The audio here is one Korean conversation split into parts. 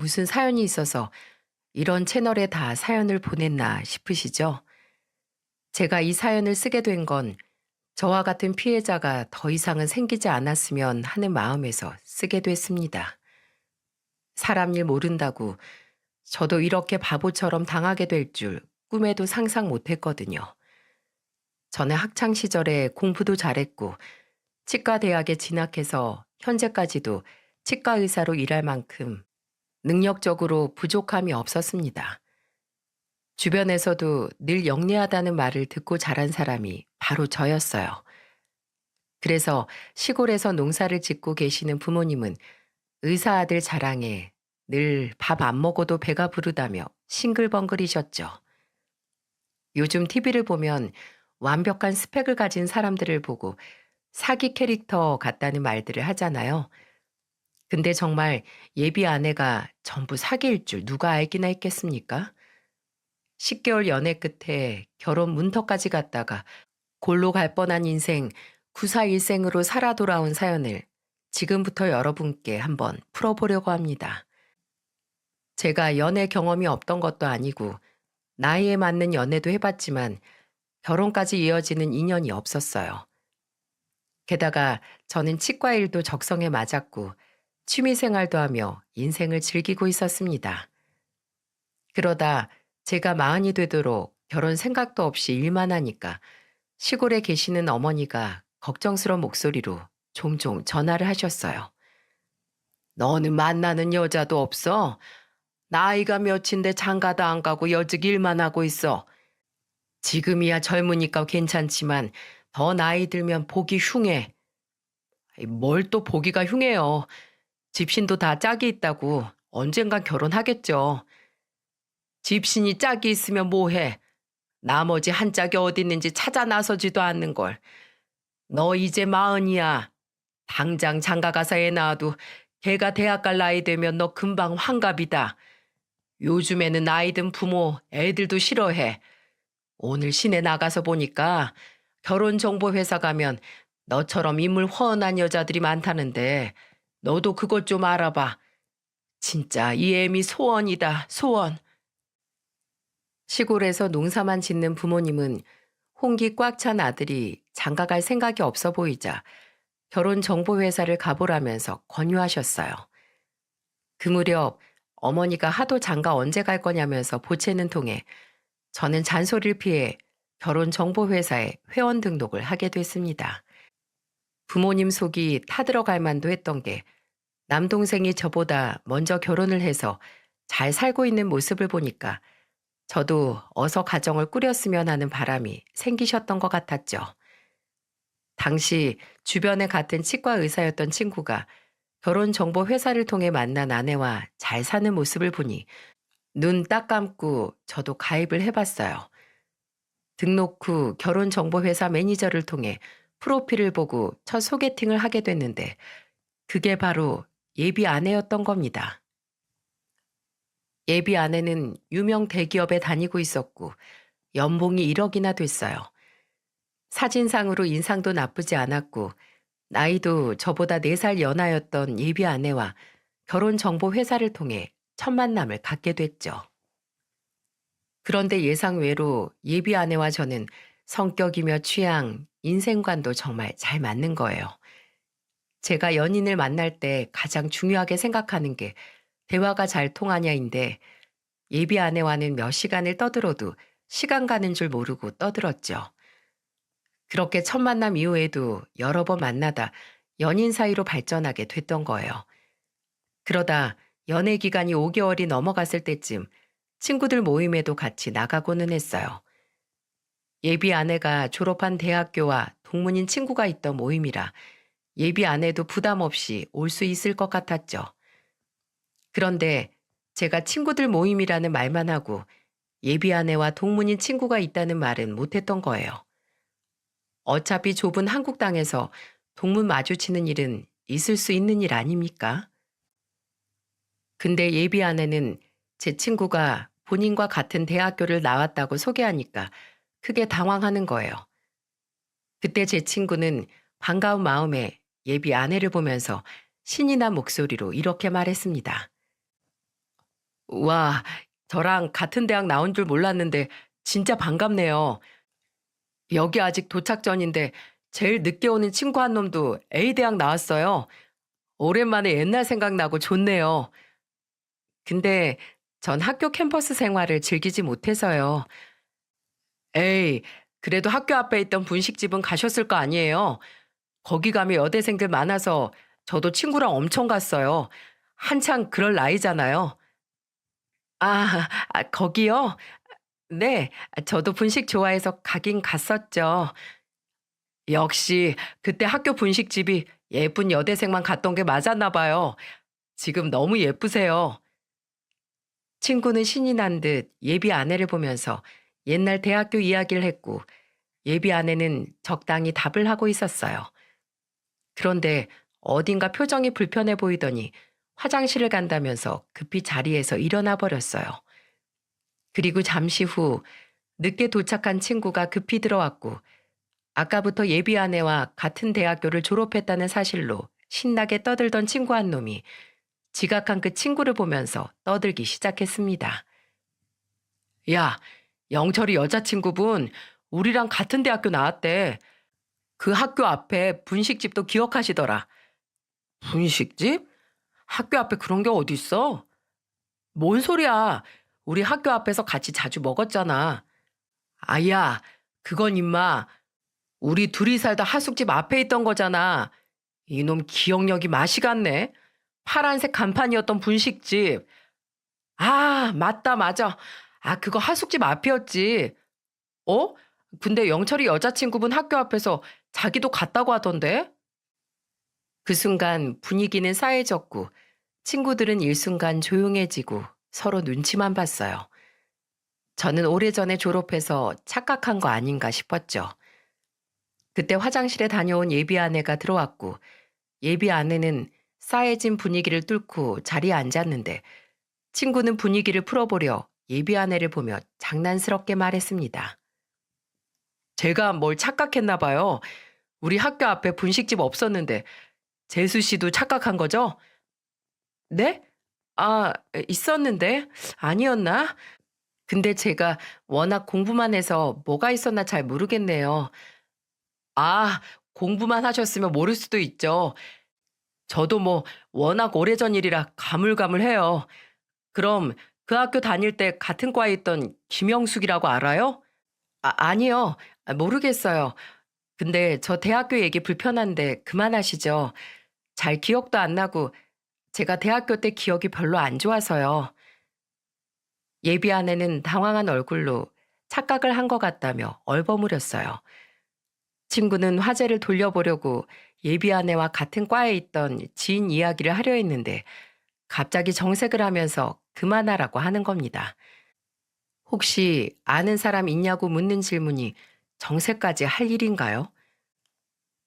무슨 사연이 있어서 이런 채널에 다 사연을 보냈나 싶으시죠? 제가 이 사연을 쓰게 된 건 저와 같은 피해자가 더 이상은 생기지 않았으면 하는 마음에서 쓰게 됐습니다. 사람 일 모른다고 저도 이렇게 바보처럼 당하게 될 줄 꿈에도 상상 못 했거든요. 저는 학창 시절에 공부도 잘했고 치과 대학에 진학해서 현재까지도 치과 의사로 일할 만큼 능력적으로 부족함이 없었습니다. 주변에서도 늘 영리하다는 말을 듣고 자란 사람이 바로 저였어요. 그래서 시골에서 농사를 짓고 계시는 부모님은 의사 아들 자랑에 늘 밥 안 먹어도 배가 부르다며 싱글벙글이셨죠. 요즘 TV를 보면 완벽한 스펙을 가진 사람들을 보고 사기 캐릭터 같다는 말들을 하잖아요. 근데 정말 예비 아내가 전부 사기일 줄 누가 알기나 했겠습니까? 10개월 연애 끝에 결혼 문턱까지 갔다가 골로 갈 뻔한 인생 구사일생으로 살아 돌아온 사연을 지금부터 여러분께 한번 풀어보려고 합니다. 제가 연애 경험이 없던 것도 아니고 나이에 맞는 연애도 해봤지만 결혼까지 이어지는 인연이 없었어요. 게다가 저는 치과 일도 적성에 맞았고 취미 생활도 하며 인생을 즐기고 있었습니다. 그러다 제가 마흔이 되도록 결혼 생각도 없이 일만 하니까 시골에 계시는 어머니가 걱정스러운 목소리로 종종 전화를 하셨어요. 너는 만나는 여자도 없어? 나이가 몇인데 장가도 안 가고 여직 일만 하고 있어. 지금이야 젊으니까 괜찮지만 더 나이 들면 보기 흉해. 뭘 또 보기가 흉해요. 집신도 다 짝이 있다고 언젠간 결혼하겠죠. 집신이 짝이 있으면 뭐해? 나머지 한 짝이 어디 있는지 찾아 나서지도 않는 걸. 너 이제 마흔이야. 당장 장가 가서 애 낳아도 걔가 대학 갈 나이 되면 너 금방 환갑이다. 요즘에는 나이 든 부모 애들도 싫어해. 오늘 시내 나가서 보니까 결혼정보회사 가면 너처럼 인물 훤한 여자들이 많다는데 너도 그것 좀 알아봐. 진짜 이 애미 소원이다, 소원. 시골에서 농사만 짓는 부모님은 홍기 꽉 찬 아들이 장가갈 생각이 없어 보이자 결혼정보회사를 가보라면서 권유하셨어요. 그 무렵 어머니가 하도 장가 언제 갈 거냐면서 보채는 통에 저는 잔소리를 피해 결혼정보회사에 회원 등록을 하게 됐습니다. 부모님 속이 타들어갈 만도 했던 게 남동생이 저보다 먼저 결혼을 해서 잘 살고 있는 모습을 보니까 저도 어서 가정을 꾸렸으면 하는 바람이 생기셨던 것 같았죠. 당시 주변에 같은 치과 의사였던 친구가 결혼정보 회사를 통해 만난 아내와 잘 사는 모습을 보니 눈 딱 감고 저도 가입을 해봤어요. 등록 후 결혼정보회사 매니저를 통해 프로필을 보고 첫 소개팅을 하게 됐는데 그게 바로 예비 아내였던 겁니다. 예비 아내는 유명 대기업에 다니고 있었고 연봉이 1억이나 됐어요. 사진상으로 인상도 나쁘지 않았고 나이도 저보다 4살 연하였던 예비 아내와 결혼정보 회사를 통해 첫 만남을 갖게 됐죠. 그런데 예상외로 예비 아내와 저는 성격이며 취향, 인생관도 정말 잘 맞는 거예요. 제가 연인을 만날 때 가장 중요하게 생각하는 게 대화가 잘 통하냐인데 예비 아내와는 몇 시간을 떠들어도 시간 가는 줄 모르고 떠들었죠. 그렇게 첫 만남 이후에도 여러 번 만나다 연인 사이로 발전하게 됐던 거예요. 그러다 연애 기간이 5개월이 넘어갔을 때쯤 친구들 모임에도 같이 나가고는 했어요. 예비 아내가 졸업한 대학교와 동문인 친구가 있던 모임이라 예비 아내도 부담 없이 올 수 있을 것 같았죠. 그런데 제가 친구들 모임이라는 말만 하고 예비 아내와 동문인 친구가 있다는 말은 못했던 거예요. 어차피 좁은 한국 땅에서 동문 마주치는 일은 있을 수 있는 일 아닙니까? 근데 예비 아내는 제 친구가 본인과 같은 대학교를 나왔다고 소개하니까 크게 당황하는 거예요. 그때 제 친구는 반가운 마음에 예비 아내를 보면서 신이 난 목소리로 이렇게 말했습니다. 와, 저랑 같은 대학 나온 줄 몰랐는데 진짜 반갑네요. 여기 아직 도착 전인데 제일 늦게 오는 친구 한 놈도 A 대학 나왔어요. 오랜만에 옛날 생각나고 좋네요. 근데 전 학교 캠퍼스 생활을 즐기지 못해서요. 에이, 그래도 학교 앞에 있던 분식집은 가셨을 거 아니에요. 거기 가면 여대생들 많아서 저도 친구랑 엄청 갔어요. 한창 그럴 나이잖아요. 거기요? 네, 저도 분식 좋아해서 가긴 갔었죠. 역시 그때 학교 분식집이 예쁜 여대생만 갔던 게 맞았나 봐요. 지금 너무 예쁘세요. 친구는 신이 난 듯 예비 아내를 보면서 옛날 대학교 이야기를 했고 예비 아내는 적당히 답을 하고 있었어요. 그런데 어딘가 표정이 불편해 보이더니 화장실을 간다면서 급히 자리에서 일어나 버렸어요. 그리고 잠시 후 늦게 도착한 친구가 급히 들어왔고 아까부터 예비 아내와 같은 대학교를 졸업했다는 사실로 신나게 떠들던 친구 한 놈이 지각한 그 친구를 보면서 떠들기 시작했습니다. 야, 영철이 여자친구분 우리랑 같은 대학교 나왔대. 그 학교 앞에 분식집도 기억하시더라. 분식집? 학교 앞에 그런 게 어딨어? 뭔 소리야. 우리 학교 앞에서 같이 자주 먹었잖아. 아야, 그건 임마 우리 둘이 살다 하숙집 앞에 있던 거잖아. 이놈 기억력이 맛이 갔네. 파란색 간판이었던 분식집. 맞다, 맞아. 그거 하숙집 앞이었지. 어? 근데 영철이 여자친구분 학교 앞에서 자기도 갔다고 하던데? 그 순간 분위기는 싸해졌고 친구들은 일순간 조용해지고 서로 눈치만 봤어요. 저는 오래전에 졸업해서 착각한 거 아닌가 싶었죠. 그때 화장실에 다녀온 예비 아내가 들어왔고 예비 아내는 싸해진 분위기를 뚫고 자리에 앉았는데 친구는 분위기를 풀어보려 예비 아내를 보며 장난스럽게 말했습니다. 제가 뭘 착각했나 봐요. 우리 학교 앞에 분식집 없었는데 재수 씨도 착각한 거죠? 네? 있었는데 아니었나? 근데 제가 워낙 공부만 해서 뭐가 있었나 잘 모르겠네요. 아, 공부만 하셨으면 모를 수도 있죠. 저도 뭐 워낙 오래전 일이라 가물가물해요. 그럼 그 학교 다닐 때 같은 과에 있던 김영숙이라고 알아요? 아니요. 모르겠어요. 근데 저 대학교 얘기 불편한데 그만하시죠. 잘 기억도 안 나고 제가 대학교 때 기억이 별로 안 좋아서요. 예비 아내는 당황한 얼굴로 착각을 한 것 같다며 얼버무렸어요. 친구는 화제를 돌려보려고 예비 아내와 같은 과에 있던 지인 이야기를 하려 했는데 갑자기 정색을 하면서 그만하라고 하는 겁니다. 혹시 아는 사람 있냐고 묻는 질문이 정색까지 할 일인가요?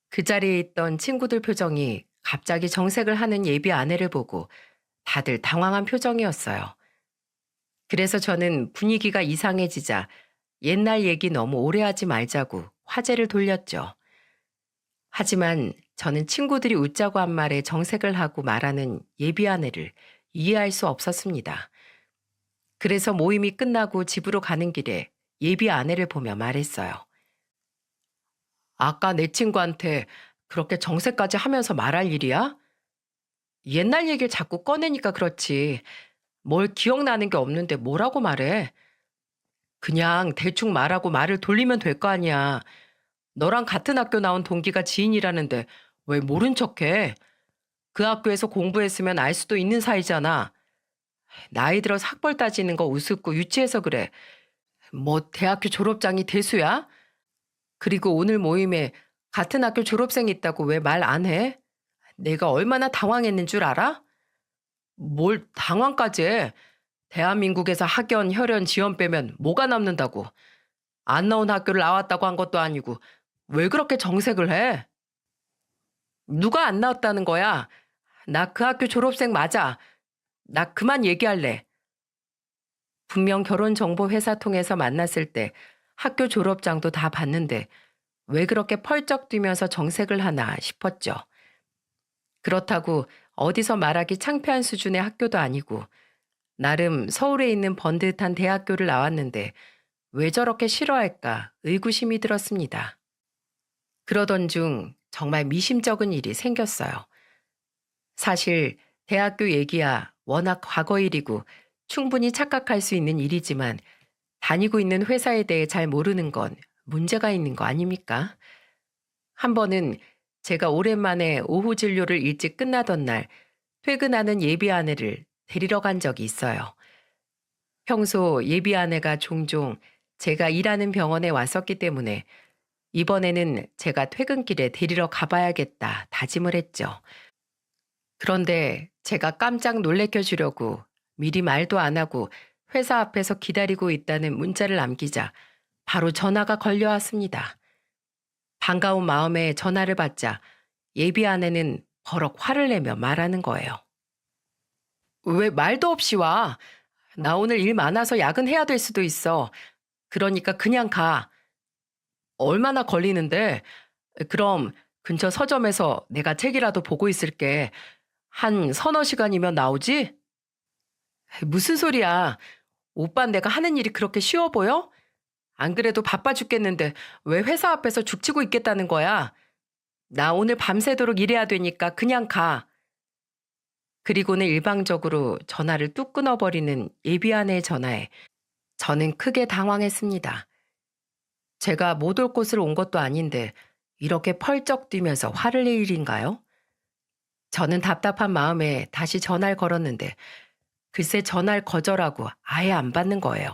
그 자리에 있던 친구들 표정이 갑자기 정색을 하는 예비 아내를 보고 다들 당황한 표정이었어요. 그래서 저는 분위기가 이상해지자 옛날 얘기 너무 오래 하지 말자고 화제를 돌렸죠. 하지만 저는 친구들이 웃자고 한 말에 정색을 하고 말하는 예비 아내를 이해할 수 없었습니다. 그래서 모임이 끝나고 집으로 가는 길에 예비 아내를 보며 말했어요. 아까 내 친구한테 그렇게 정색까지 하면서 말할 일이야? 옛날 얘기를 자꾸 꺼내니까 그렇지. 뭘 기억나는 게 없는데 뭐라고 말해? 그냥 대충 말하고 말을 돌리면 될 거 아니야. 너랑 같은 학교 나온 동기가 지인이라는데 왜 모른 척해? 그 학교에서 공부했으면 알 수도 있는 사이잖아. 나이 들어서 학벌 따지는 거 우습고 유치해서 그래. 뭐 대학교 졸업장이 대수야? 그리고 오늘 모임에 같은 학교 졸업생이 있다고 왜 말 안 해? 내가 얼마나 당황했는 줄 알아? 뭘 당황까지 해? 대한민국에서 학연, 혈연, 지연 빼면 뭐가 남는다고. 안 나온 학교를 나왔다고 한 것도 아니고 왜 그렇게 정색을 해? 누가 안 나왔다는 거야? 나 그 학교 졸업생 맞아. 나 그만 얘기할래. 분명 결혼정보회사 통해서 만났을 때 학교 졸업장도 다 봤는데 왜 그렇게 펄쩍 뛰면서 정색을 하나 싶었죠. 그렇다고 어디서 말하기 창피한 수준의 학교도 아니고 나름 서울에 있는 번듯한 대학교를 나왔는데 왜 저렇게 싫어할까 의구심이 들었습니다. 그러던 중 정말 미심쩍은 일이 생겼어요. 사실 대학교 얘기야 워낙 과거 일이고 충분히 착각할 수 있는 일이지만 다니고 있는 회사에 대해 잘 모르는 건 문제가 있는 거 아닙니까? 한 번은 제가 오랜만에 오후 진료를 일찍 끝나던 날 퇴근하는 예비 아내를 데리러 간 적이 있어요. 평소 예비 아내가 종종 제가 일하는 병원에 왔었기 때문에 이번에는 제가 퇴근길에 데리러 가봐야겠다 다짐을 했죠. 그런데 제가 깜짝 놀래켜 주려고 미리 말도 안 하고 회사 앞에서 기다리고 있다는 문자를 남기자 바로 전화가 걸려왔습니다. 반가운 마음에 전화를 받자 예비 아내는 버럭 화를 내며 말하는 거예요. 왜 말도 없이 와? 나 오늘 일 많아서 야근해야 될 수도 있어. 그러니까 그냥 가. 얼마나 걸리는데? 그럼 근처 서점에서 내가 책이라도 보고 있을게. 한 서너 시간이면 나오지? 무슨 소리야. 오빤 내가 하는 일이 그렇게 쉬워 보여? 안 그래도 바빠 죽겠는데 왜 회사 앞에서 죽치고 있겠다는 거야? 나 오늘 밤새도록 일해야 되니까 그냥 가. 그리고는 일방적으로 전화를 뚝 끊어버리는 예비아내의 전화에 저는 크게 당황했습니다. 제가 못 올 곳을 온 것도 아닌데 이렇게 펄쩍 뛰면서 화를 낼 일인가요? 저는 답답한 마음에 다시 전화를 걸었는데 글쎄 전화를 거절하고 아예 안 받는 거예요.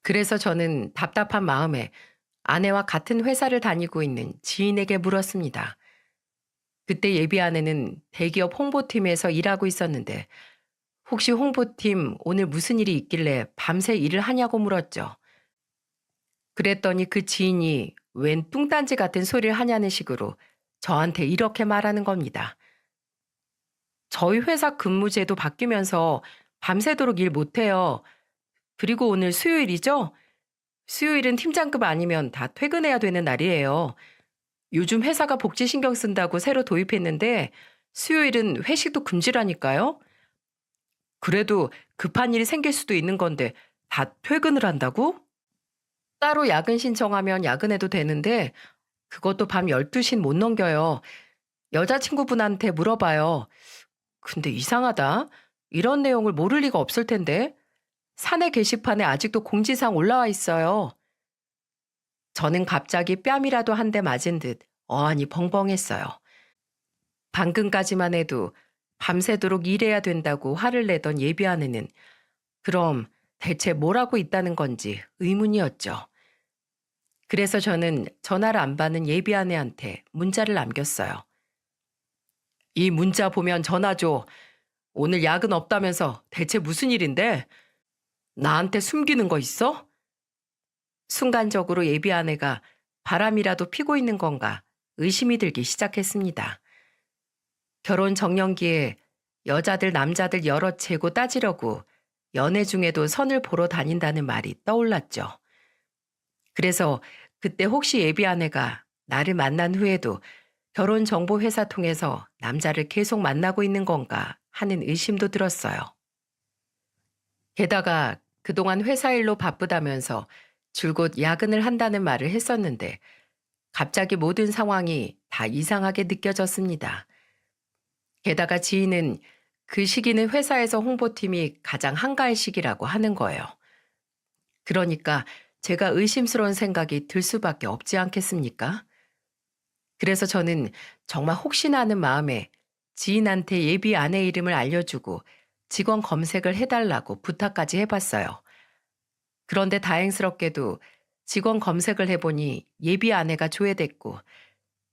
그래서 저는 답답한 마음에 아내와 같은 회사를 다니고 있는 지인에게 물었습니다. 그때 예비 아내는 대기업 홍보팀에서 일하고 있었는데 혹시 홍보팀 오늘 무슨 일이 있길래 밤새 일을 하냐고 물었죠. 그랬더니 그 지인이 웬 뚱딴지 같은 소리를 하냐는 식으로 저한테 이렇게 말하는 겁니다. 저희 회사 근무제도 바뀌면서 밤새도록 일 못해요. 그리고 오늘 수요일이죠? 수요일은 팀장급 아니면 다 퇴근해야 되는 날이에요. 요즘 회사가 복지 신경 쓴다고 새로 도입했는데 수요일은 회식도 금지라니까요. 그래도 급한 일이 생길 수도 있는 건데 다 퇴근을 한다고? 따로 야근 신청하면 야근해도 되는데 그것도 밤 12시는 못 넘겨요. 여자친구분한테 물어봐요. 근데 이상하다. 이런 내용을 모를 리가 없을 텐데. 사내 게시판에 아직도 공지사항 올라와 있어요. 저는 갑자기 뺨이라도 한 대 맞은 듯 어안이 벙벙했어요. 방금까지만 해도 밤새도록 일해야 된다고 화를 내던 예비 아내는 그럼 대체 뭘 하고 있다는 건지 의문이었죠. 그래서 저는 전화를 안 받는 예비 아내한테 문자를 남겼어요. 이 문자 보면 전화 줘. 오늘 야근 없다면서 대체 무슨 일인데? 나한테 숨기는 거 있어? 순간적으로 예비 아내가 바람이라도 피고 있는 건가 의심이 들기 시작했습니다. 결혼 정년기에 여자들 남자들 여러 재고 따지려고 연애 중에도 선을 보러 다닌다는 말이 떠올랐죠. 그래서 그때 혹시 예비 아내가 나를 만난 후에도 결혼정보회사 통해서 남자를 계속 만나고 있는 건가 하는 의심도 들었어요. 게다가 그동안 회사 일로 바쁘다면서 줄곧 야근을 한다는 말을 했었는데 갑자기 모든 상황이 다 이상하게 느껴졌습니다. 게다가 지인은 그 시기는 회사에서 홍보팀이 가장 한가할 시기라고 하는 거예요. 그러니까 제가 의심스러운 생각이 들 수밖에 없지 않겠습니까? 그래서 저는 정말 혹시나 하는 마음에 지인한테 예비 아내 이름을 알려주고 직원 검색을 해달라고 부탁까지 해봤어요. 그런데 다행스럽게도 직원 검색을 해보니 예비 아내가 조회됐고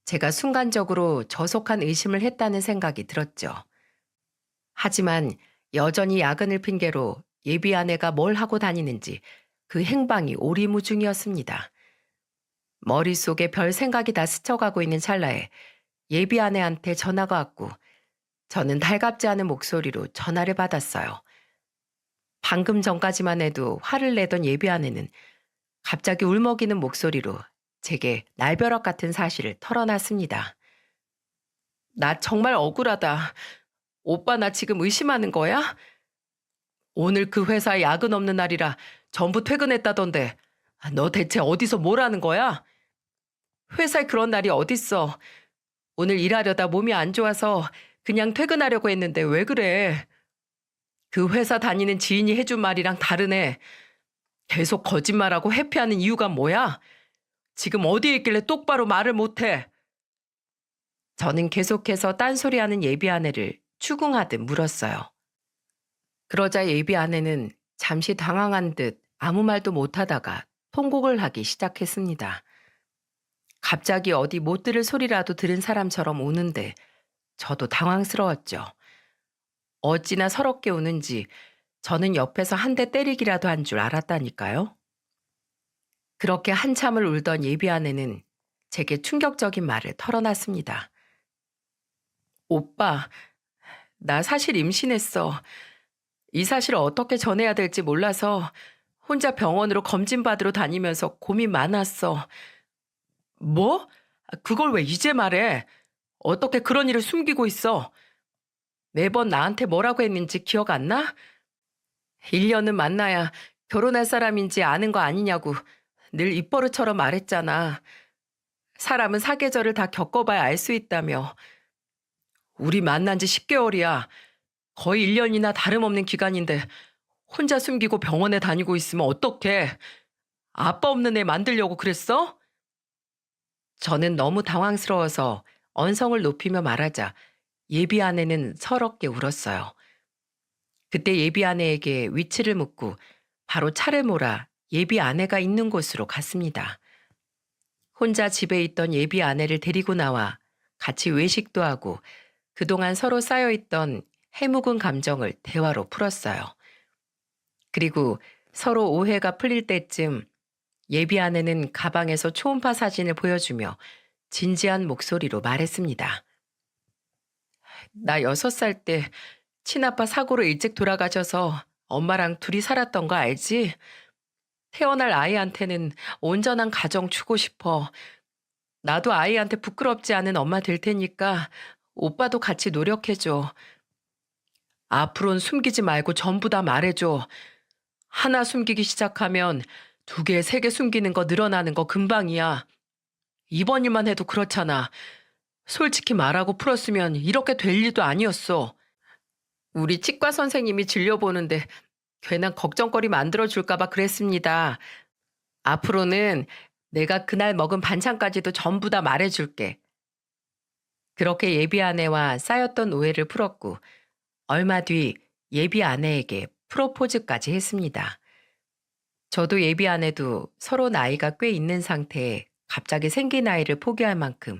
제가 순간적으로 저속한 의심을 했다는 생각이 들었죠. 하지만 여전히 야근을 핑계로 예비 아내가 뭘 하고 다니는지 그 행방이 오리무중이었습니다. 머릿속에 별 생각이 다 스쳐가고 있는 찰나에 예비 아내한테 전화가 왔고 저는 달갑지 않은 목소리로 전화를 받았어요. 방금 전까지만 해도 화를 내던 예비 아내는 갑자기 울먹이는 목소리로 제게 날벼락 같은 사실을 털어놨습니다. 나 정말 억울하다. 오빠 나 지금 의심하는 거야? 오늘 그 회사에 야근 없는 날이라 전부 퇴근했다던데. 너 대체 어디서 뭘 하는 거야? 회사에 그런 날이 어딨어. 오늘 일하려다 몸이 안 좋아서 그냥 퇴근하려고 했는데 왜 그래? 그 회사 다니는 지인이 해준 말이랑 다르네. 계속 거짓말하고 회피하는 이유가 뭐야? 지금 어디에 있길래 똑바로 말을 못해? 저는 계속해서 딴소리하는 예비 아내를 추궁하듯 물었어요. 그러자 예비 아내는 잠시 당황한 듯 아무 말도 못하다가 통곡을 하기 시작했습니다. 갑자기 어디 못 들을 소리라도 들은 사람처럼 우는데 저도 당황스러웠죠. 어찌나 서럽게 우는지 저는 옆에서 한 대 때리기라도 한 줄 알았다니까요. 그렇게 한참을 울던 예비 아내는 제게 충격적인 말을 털어놨습니다. 오빠, 나 사실 임신했어. 이 사실을 어떻게 전해야 될지 몰라서 혼자 병원으로 검진 받으러 다니면서 고민 많았어. 뭐? 그걸 왜 이제 말해? 어떻게 그런 일을 숨기고 있어? 매번 나한테 뭐라고 했는지 기억 안 나? 1년은 만나야 결혼할 사람인지 아는 거 아니냐고 늘 입버릇처럼 말했잖아. 사람은 사계절을 다 겪어봐야 알 수 있다며. 우리 만난 지 10개월이야. 거의 1년이나 다름없는 기간인데 혼자 숨기고 병원에 다니고 있으면 어떡해? 아빠 없는 애 만들려고 그랬어? 저는 너무 당황스러워서 언성을 높이며 말하자 예비 아내는 서럽게 울었어요. 그때 예비 아내에게 위치를 묻고 바로 차를 몰아 예비 아내가 있는 곳으로 갔습니다. 혼자 집에 있던 예비 아내를 데리고 나와 같이 외식도 하고 그동안 서로 쌓여있던 해묵은 감정을 대화로 풀었어요. 그리고 서로 오해가 풀릴 때쯤 예비 아내는 가방에서 초음파 사진을 보여주며 진지한 목소리로 말했습니다. 나 6살 때 친아빠 사고로 일찍 돌아가셔서 엄마랑 둘이 살았던 거 알지? 태어날 아이한테는 온전한 가정 주고 싶어. 나도 아이한테 부끄럽지 않은 엄마 될 테니까 오빠도 같이 노력해줘. 앞으로는 숨기지 말고 전부 다 말해줘. 하나 숨기기 시작하면 2개, 3개 숨기는 거 늘어나는 거 금방이야. 이번 일만 해도 그렇잖아. 솔직히 말하고 풀었으면 이렇게 될 일도 아니었어. 우리 치과 선생님이 진료보는데 괜한 걱정거리 만들어줄까봐 그랬습니다. 앞으로는 내가 그날 먹은 반찬까지도 전부 다 말해줄게. 그렇게 예비 아내와 쌓였던 오해를 풀었고 얼마 뒤 예비 아내에게 프로포즈까지 했습니다. 저도 예비 아내도 서로 나이가 꽤 있는 상태에 갑자기 생긴 아이를 포기할 만큼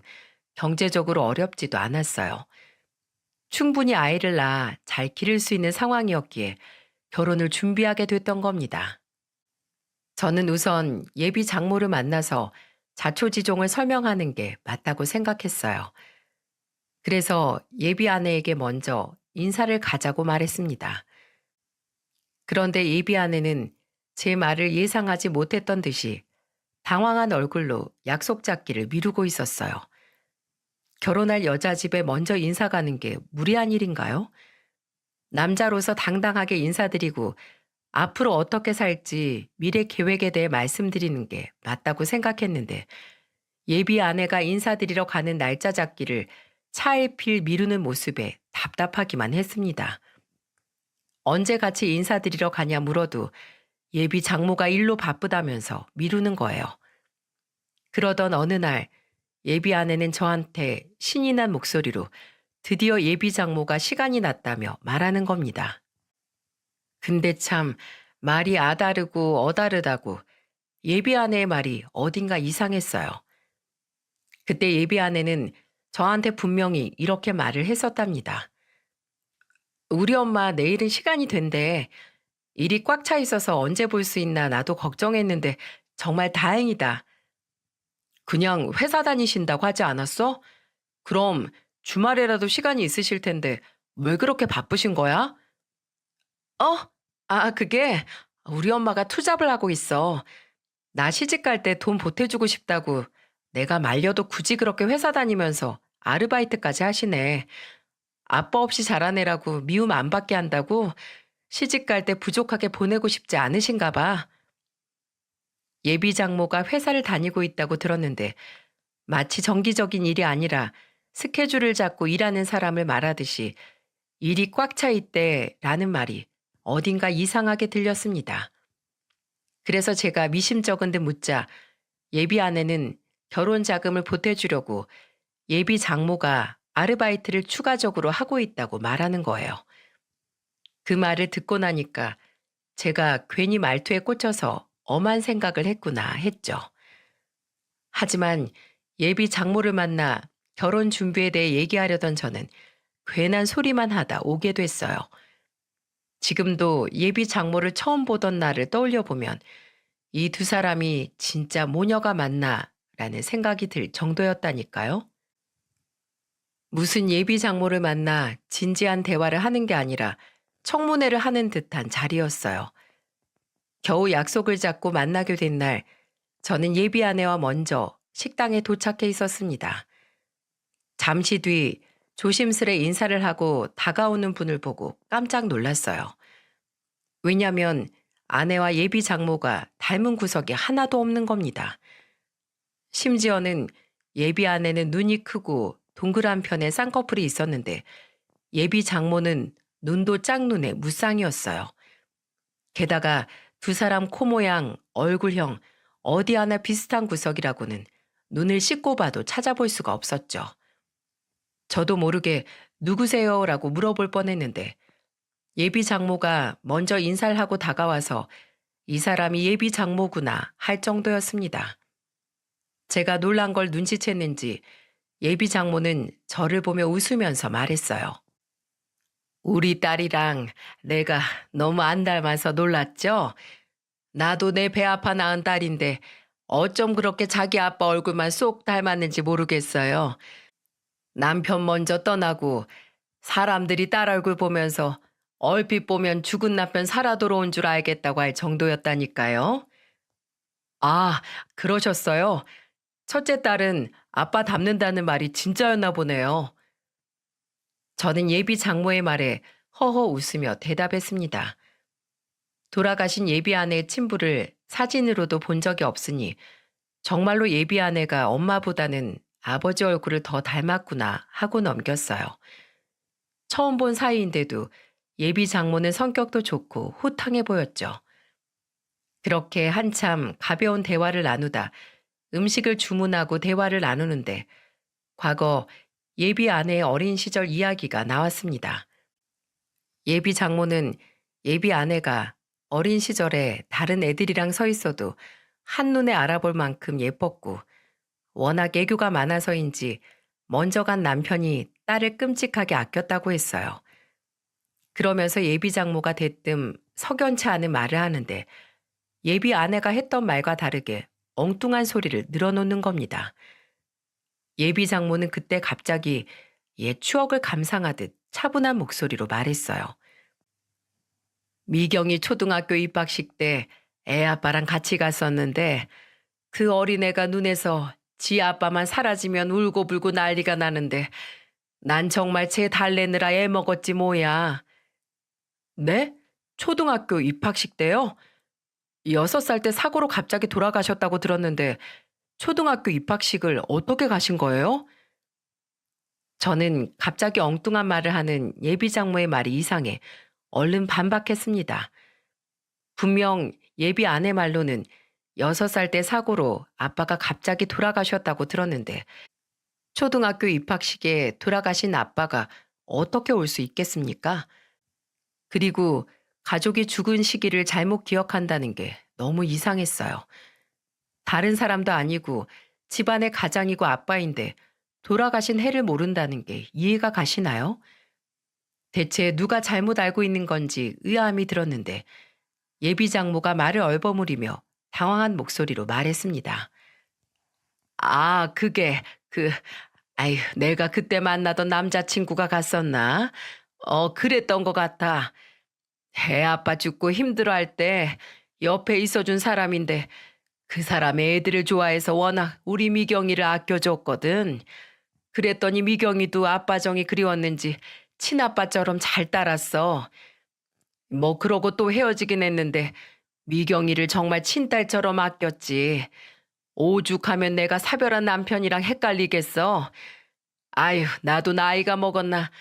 경제적으로 어렵지도 않았어요. 충분히 아이를 낳아 잘 기를 수 있는 상황이었기에 결혼을 준비하게 됐던 겁니다. 저는 우선 예비 장모를 만나서 자초지종을 설명하는 게 맞다고 생각했어요. 그래서 예비 아내에게 먼저 인사를 가자고 말했습니다. 그런데 예비 아내는 제 말을 예상하지 못했던 듯이 당황한 얼굴로 약속 잡기를 미루고 있었어요. 결혼할 여자 집에 먼저 인사 가는 게 무리한 일인가요? 남자로서 당당하게 인사드리고 앞으로 어떻게 살지 미래 계획에 대해 말씀드리는 게 맞다고 생각했는데 예비 아내가 인사드리러 가는 날짜 잡기를 차일피일 미루는 모습에 답답하기만 했습니다. 언제 같이 인사드리러 가냐 물어도 예비 장모가 일로 바쁘다면서 미루는 거예요. 그러던 어느 날 예비 아내는 저한테 신이 난 목소리로 드디어 예비 장모가 시간이 났다며 말하는 겁니다. 근데 참 말이 아다르고 어다르다고 예비 아내의 말이 어딘가 이상했어요. 그때 예비 아내는 저한테 분명히 이렇게 말을 했었답니다. 우리 엄마 내일은 시간이 된대. 일이 꽉 차 있어서 언제 볼 수 있나 나도 걱정했는데 정말 다행이다. 그냥 회사 다니신다고 하지 않았어? 그럼 주말에라도 시간이 있으실 텐데 왜 그렇게 바쁘신 거야? 어? 그게 우리 엄마가 투잡을 하고 있어. 나 시집 갈 때 돈 보태주고 싶다고 내가 말려도 굳이 그렇게 회사 다니면서 아르바이트까지 하시네. 아빠 없이 자라내라고 미움 안 받게 한다고 시집 갈 때 부족하게 보내고 싶지 않으신가 봐. 예비 장모가 회사를 다니고 있다고 들었는데 마치 정기적인 일이 아니라 스케줄을 잡고 일하는 사람을 말하듯이 일이 꽉 차 있대라는 말이 어딘가 이상하게 들렸습니다. 그래서 제가 미심쩍은 듯 묻자 예비 아내는 결혼 자금을 보태주려고 예비 장모가 아르바이트를 추가적으로 하고 있다고 말하는 거예요. 그 말을 듣고 나니까 제가 괜히 말투에 꽂혀서 엄한 생각을 했구나 했죠. 하지만 예비 장모를 만나 결혼 준비에 대해 얘기하려던 저는 괜한 소리만 하다 오게 됐어요. 지금도 예비 장모를 처음 보던 날을 떠올려 보면 이 두 사람이 진짜 모녀가 맞나 라는 생각이 들 정도였다니까요. 무슨 예비 장모를 만나 진지한 대화를 하는 게 아니라 청문회를 하는 듯한 자리였어요. 겨우 약속을 잡고 만나게 된 날, 저는 예비 아내와 먼저 식당에 도착해 있었습니다. 잠시 뒤 조심스레 인사를 하고 다가오는 분을 보고 깜짝 놀랐어요. 왜냐면 아내와 예비 장모가 닮은 구석이 하나도 없는 겁니다. 심지어는 예비 아내는 눈이 크고 동그란 편에 쌍꺼풀이 있었는데 예비 장모는 눈도 짝눈에 무쌍이었어요. 게다가 두 사람 코 모양, 얼굴형 어디 하나 비슷한 구석이라고는 눈을 씻고 봐도 찾아볼 수가 없었죠. 저도 모르게 누구세요라고 물어볼 뻔했는데 예비 장모가 먼저 인사를 하고 다가와서 이 사람이 예비 장모구나 할 정도였습니다. 제가 놀란 걸 눈치챘는지 예비 장모는 저를 보며 웃으면서 말했어요. 우리 딸이랑 내가 너무 안 닮아서 놀랐죠? 나도 내 배 아파 낳은 딸인데 어쩜 그렇게 자기 아빠 얼굴만 쏙 닮았는지 모르겠어요. 남편 먼저 떠나고 사람들이 딸 얼굴 보면서 얼핏 보면 죽은 남편 살아 돌아온 줄 알겠다고 할 정도였다니까요. 아, 그러셨어요? 첫째 딸은 아빠 닮는다는 말이 진짜였나 보네요. 저는 예비 장모의 말에 허허 웃으며 대답했습니다. 돌아가신 예비 아내의 친부를 사진으로도 본 적이 없으니 정말로 예비 아내가 엄마보다는 아버지 얼굴을 더 닮았구나 하고 넘겼어요. 처음 본 사이인데도 예비 장모는 성격도 좋고 호탕해 보였죠. 그렇게 한참 가벼운 대화를 나누다 음식을 주문하고 대화를 나누는데 과거 예비 아내의 어린 시절 이야기가 나왔습니다. 예비 장모는 예비 아내가 어린 시절에 다른 애들이랑 서 있어도 한눈에 알아볼 만큼 예뻤고 워낙 애교가 많아서인지 먼저 간 남편이 딸을 끔찍하게 아꼈다고 했어요. 그러면서 예비 장모가 대뜸 석연치 않은 말을 하는데 예비 아내가 했던 말과 다르게 엉뚱한 소리를 늘어놓는 겁니다. 예비 장모는 그때 갑자기 옛 추억을 감상하듯 차분한 목소리로 말했어요. 미경이 초등학교 입학식 때 애 아빠랑 같이 갔었는데 그 어린애가 눈에서 지 아빠만 사라지면 울고불고 난리가 나는데 난 정말 쟤 달래느라 애 먹었지 뭐야. 네? 초등학교 입학식 때요? 6살 때 사고로 갑자기 돌아가셨다고 들었는데 초등학교 입학식을 어떻게 가신 거예요? 저는 갑자기 엉뚱한 말을 하는 예비 장모의 말이 이상해 얼른 반박했습니다. 분명 예비 아내 말로는 6살 때 사고로 아빠가 갑자기 돌아가셨다고 들었는데 초등학교 입학식에 돌아가신 아빠가 어떻게 올 수 있겠습니까? 그리고 가족이 죽은 시기를 잘못 기억한다는 게 너무 이상했어요. 다른 사람도 아니고 집안의 가장이고 아빠인데 돌아가신 해를 모른다는 게 이해가 가시나요? 대체 누가 잘못 알고 있는 건지 의아함이 들었는데 예비 장모가 말을 얼버무리며 당황한 목소리로 말했습니다. 아, 아휴, 내가 그때 만나던 남자친구가 갔었나? 그랬던 것 같아. 애 아빠 죽고 힘들어할 때 옆에 있어준 사람인데 그 사람의 애들을 좋아해서 워낙 우리 미경이를 아껴줬거든. 그랬더니 미경이도 아빠 정이 그리웠는지 친아빠처럼 잘 따랐어. 뭐 그러고 또 헤어지긴 했는데 미경이를 정말 친딸처럼 아꼈지. 오죽하면 내가 사별한 남편이랑 헷갈리겠어. 아유, 나도 나이가 먹었나.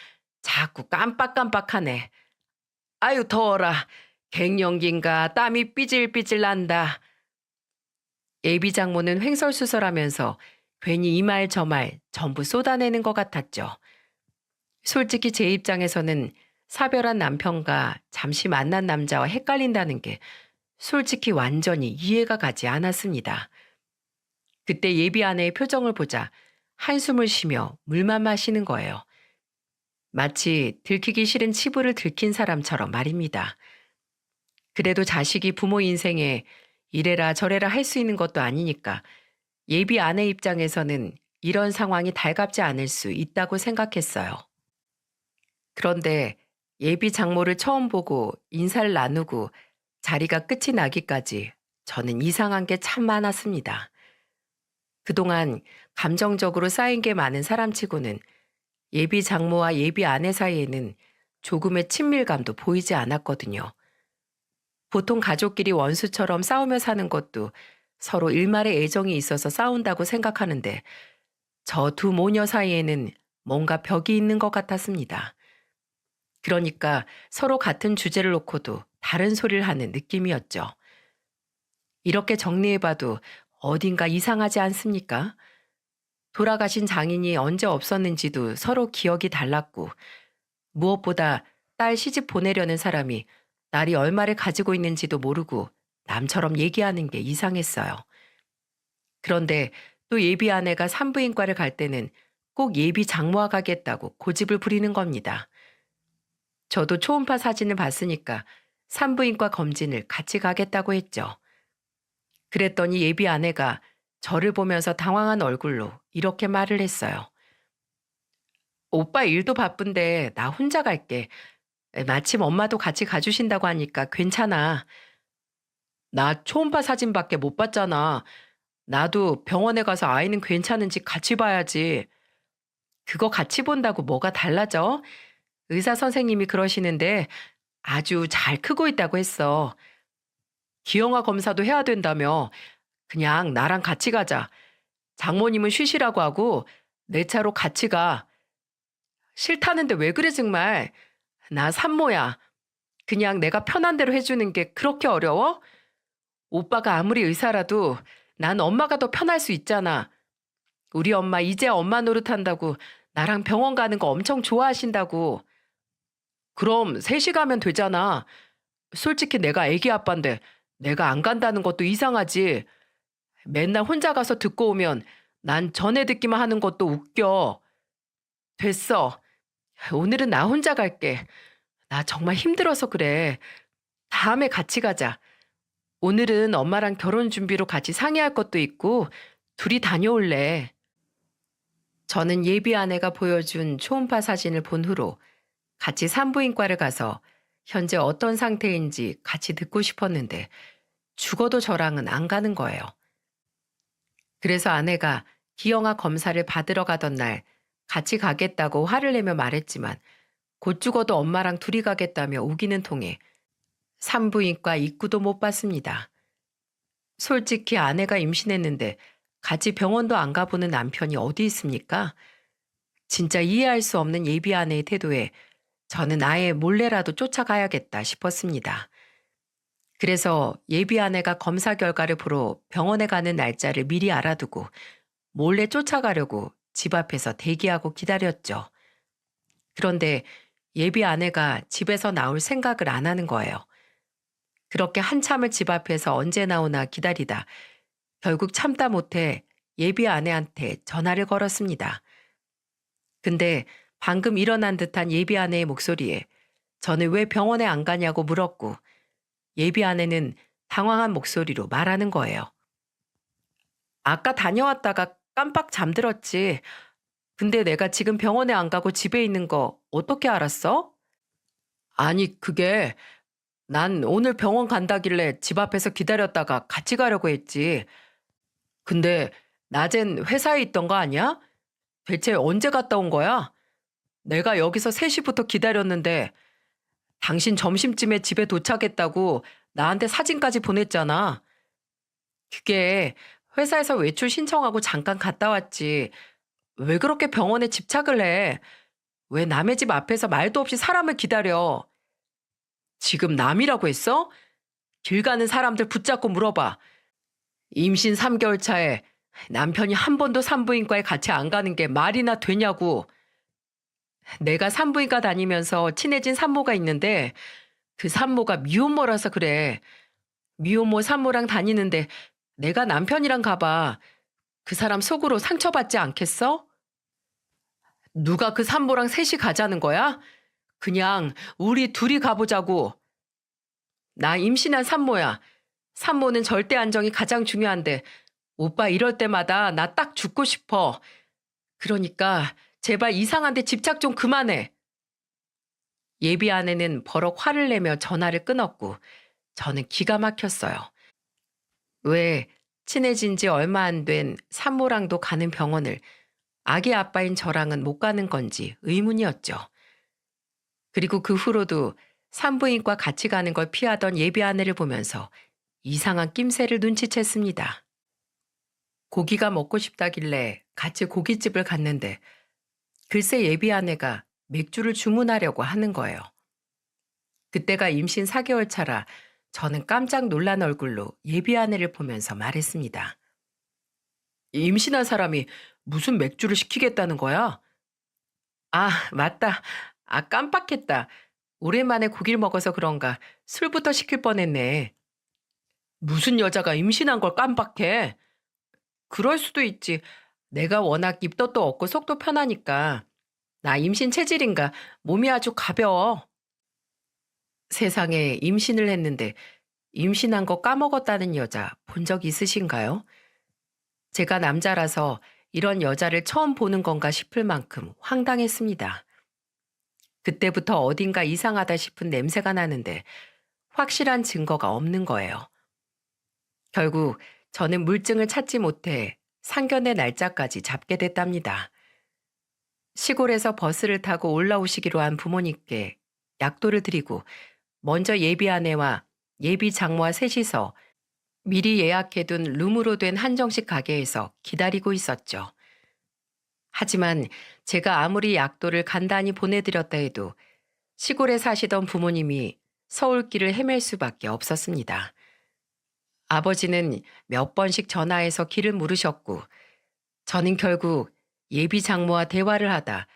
자꾸 깜빡깜빡하네. 아유, 더워라. 갱년기인가 땀이 삐질삐질 난다. 예비 장모는 횡설수설하면서 괜히 이 말 저 말 전부 쏟아내는 것 같았죠. 솔직히 제 입장에서는 사별한 남편과 잠시 만난 남자와 헷갈린다는 게 솔직히 완전히 이해가 가지 않았습니다. 그때 예비 아내의 표정을 보자 한숨을 쉬며 물만 마시는 거예요. 마치 들키기 싫은 치부를 들킨 사람처럼 말입니다. 그래도 자식이 부모 인생에 이래라 저래라 할 수 있는 것도 아니니까 예비 아내 입장에서는 이런 상황이 달갑지 않을 수 있다고 생각했어요. 그런데 예비 장모를 처음 보고 인사를 나누고 자리가 끝이 나기까지 저는 이상한 게 참 많았습니다. 그동안 감정적으로 쌓인 게 많은 사람치고는 예비 장모와 예비 아내 사이에는 조금의 친밀감도 보이지 않았거든요. 보통 가족끼리 원수처럼 싸우며 사는 것도 서로 일말의 애정이 있어서 싸운다고 생각하는데 저 두 모녀 사이에는 뭔가 벽이 있는 것 같았습니다. 그러니까 서로 같은 주제를 놓고도 다른 소리를 하는 느낌이었죠. 이렇게 정리해봐도 어딘가 이상하지 않습니까? 돌아가신 장인이 언제 없었는지도 서로 기억이 달랐고, 무엇보다 딸 시집 보내려는 사람이 딸이 얼마를 가지고 있는지도 모르고 남처럼 얘기하는 게 이상했어요. 그런데 또 예비 아내가 산부인과를 갈 때는 꼭 예비 장모와 가겠다고 고집을 부리는 겁니다. 저도 초음파 사진을 봤으니까 산부인과 검진을 같이 가겠다고 했죠. 그랬더니 예비 아내가 저를 보면서 당황한 얼굴로 이렇게 말을 했어요. 오빠 일도 바쁜데 나 혼자 갈게. 마침 엄마도 같이 가주신다고 하니까 괜찮아. 나 초음파 사진밖에 못 봤잖아. 나도 병원에 가서 아이는 괜찮은지 같이 봐야지. 그거 같이 본다고 뭐가 달라져? 의사 선생님이 그러시는데 아주 잘 크고 있다고 했어. 기형아 검사도 해야 된다며. 그냥 나랑 같이 가자. 장모님은 쉬시라고 하고 내 차로 같이 가. 싫다는데 왜 그래 정말. 나 산모야. 그냥 내가 편한 대로 해주는 게 그렇게 어려워? 오빠가 아무리 의사라도 난 엄마가 더 편할 수 있잖아. 우리 엄마 이제 엄마 노릇한다고 나랑 병원 가는 거 엄청 좋아하신다고. 그럼 셋이 가면 되잖아. 솔직히 내가 애기 아빠인데 내가 안 간다는 것도 이상하지. 맨날 혼자 가서 듣고 오면 난 전에 듣기만 하는 것도 웃겨. 됐어. 오늘은 나 혼자 갈게. 나 정말 힘들어서 그래. 다음에 같이 가자. 오늘은 엄마랑 결혼 준비로 같이 상의할 것도 있고 둘이 다녀올래. 저는 예비 아내가 보여준 초음파 사진을 본 후로 같이 산부인과를 가서 현재 어떤 상태인지 같이 듣고 싶었는데 죽어도 저랑은 안 가는 거예요. 그래서 아내가 기형아 검사를 받으러 가던 날 같이 가겠다고 화를 내며 말했지만 곧 죽어도 엄마랑 둘이 가겠다며 우기는 통에 산부인과 입구도 못 봤습니다. 솔직히 아내가 임신했는데 같이 병원도 안 가보는 남편이 어디 있습니까? 진짜 이해할 수 없는 예비 아내의 태도에 저는 아예 몰래라도 쫓아가야겠다 싶었습니다. 그래서 예비 아내가 검사 결과를 보러 병원에 가는 날짜를 미리 알아두고 몰래 쫓아가려고 집 앞에서 대기하고 기다렸죠. 그런데 예비 아내가 집에서 나올 생각을 안 하는 거예요. 그렇게 한참을 집 앞에서 언제 나오나 기다리다 결국 참다 못해 예비 아내한테 전화를 걸었습니다. 근데 방금 일어난 듯한 예비 아내의 목소리에 저는 왜 병원에 안 가냐고 물었고 예비 아내는 당황한 목소리로 말하는 거예요. 아까 다녀왔다가 깜빡 잠들었지. 근데 내가 지금 병원에 안 가고 집에 있는 거 어떻게 알았어? 아니, 그게 난 오늘 병원 간다길래 집 앞에서 기다렸다가 같이 가려고 했지. 근데 낮엔 회사에 있던 거 아니야? 대체 언제 갔다 온 거야? 내가 여기서 3시부터 기다렸는데 당신 점심쯤에 집에 도착했다고 나한테 사진까지 보냈잖아. 그게 회사에서 외출 신청하고 잠깐 갔다 왔지. 왜 그렇게 병원에 집착을 해? 왜 남의 집 앞에서 말도 없이 사람을 기다려? 지금 남이라고 했어? 길 가는 사람들 붙잡고 물어봐. 임신 3개월 차에 남편이 한 번도 산부인과에 같이 안 가는 게 말이나 되냐고. 내가 산부인과 다니면서 친해진 산모가 있는데 그 산모가 미혼모라서 그래. 미혼모 산모랑 다니는데 내가 남편이랑 가봐. 그 사람 속으로 상처받지 않겠어? 누가 그 산모랑 셋이 가자는 거야? 그냥 우리 둘이 가보자고. 나 임신한 산모야. 산모는 절대 안정이 가장 중요한데 오빠 이럴 때마다 나 딱 죽고 싶어. 그러니까 제발 이상한 데 집착 좀 그만해. 예비 아내는 버럭 화를 내며 전화를 끊었고 저는 기가 막혔어요. 왜 친해진 지 얼마 안 된 산모랑도 가는 병원을 아기 아빠인 저랑은 못 가는 건지 의문이었죠. 그리고 그 후로도 산부인과 같이 가는 걸 피하던 예비 아내를 보면서 이상한 낌새를 눈치챘습니다. 고기가 먹고 싶다길래 같이 고깃집을 갔는데 글쎄 예비 아내가 맥주를 주문하려고 하는 거예요. 그때가 임신 4개월 차라 저는 깜짝 놀란 얼굴로 예비 아내를 보면서 말했습니다. 임신한 사람이 무슨 맥주를 시키겠다는 거야? 아, 맞다. 아, 깜빡했다. 오랜만에 고기를 먹어서 그런가 술부터 시킬 뻔했네. 무슨 여자가 임신한 걸 깜빡해? 그럴 수도 있지. 내가 워낙 입덧도 없고 속도 편하니까. 나 임신 체질인가 몸이 아주 가벼워. 세상에 임신을 했는데 임신한 거 까먹었다는 여자 본 적 있으신가요? 제가 남자라서 이런 여자를 처음 보는 건가 싶을 만큼 황당했습니다. 그때부터 어딘가 이상하다 싶은 냄새가 나는데 확실한 증거가 없는 거예요. 결국 저는 물증을 찾지 못해 상견례 날짜까지 잡게 됐답니다. 시골에서 버스를 타고 올라오시기로 한 부모님께 약도를 드리고 먼저 예비 아내와 예비 장모와 셋이서 미리 예약해둔 룸으로 된 한정식 가게에서 기다리고 있었죠. 하지만 제가 아무리 약도를 간단히 보내드렸다 해도 시골에 사시던 부모님이 서울길을 헤맬 수밖에 없었습니다. 아버지는 몇 번씩 전화해서 길을 물으셨고 저는 결국 예비 장모와 대화를 하다